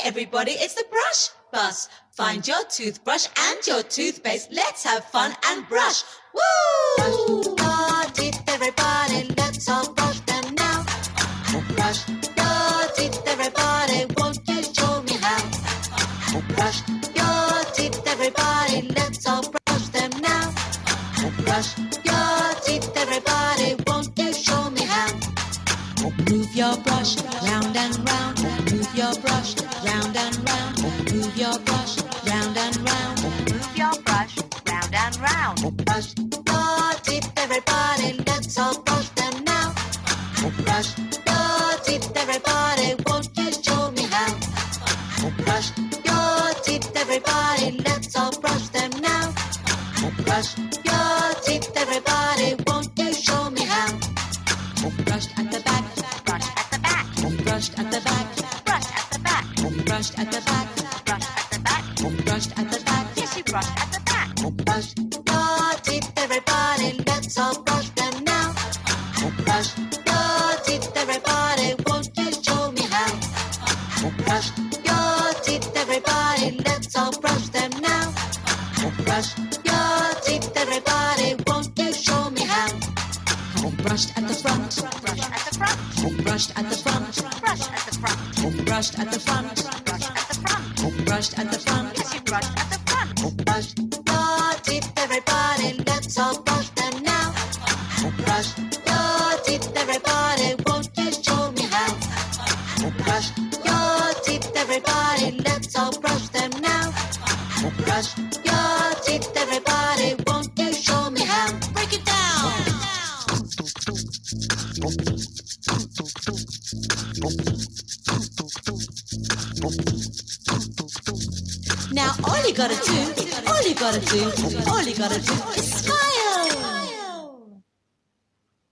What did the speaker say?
everybody, it's the brush bus. Find your toothbrush and your toothpaste. Let's have fun and brush. Woo! Brush your teeth, everybody. Let's all brush them now. Brush your teeth, everybody. Won't you show me how? Brush your teeth, everybody. Let's all brush them now. Brush your teeth, everybody. Won't you show me how? Move your brush round and round. Move your brush round and round. Move your brush round and round. Move your brush round and round. Brush your teeth, everybody. Let's all brush them now. Brush your teeth, everybody. Won't you show me how? Brush your teeth, everybody. Let's all brush them now. Brush your teeth, everybody. Won't you show me how? Brushed at the back. Brush at the back. Brushed at the back. Brush at the back. Brushed at the back. Brush at the back. Brushed at the back. Yes, you brushed at the back. Brush your teeth, everybody. Let's all brush them now. Brush your teeth, everybody. Won't you show me how? Brush your teeth, everybody. Let's all brush them now. Brush your teeth, everybody. Won't you show me how? Brushed at the front. Brush at the front. Brushed at the front. Brush at the front. Brushed at the front. Brush at the front. Brushed at the front. Yes, you brushed at the front. Brush your teeth, everybody. Let's all brush them now. Brush your teeth, everybody. Won't you show me how? Brush your teeth, everybody. Let's all brush them now. Brush your teeth, everybody. Won't you show me how? Break it down. Now all you gotta do is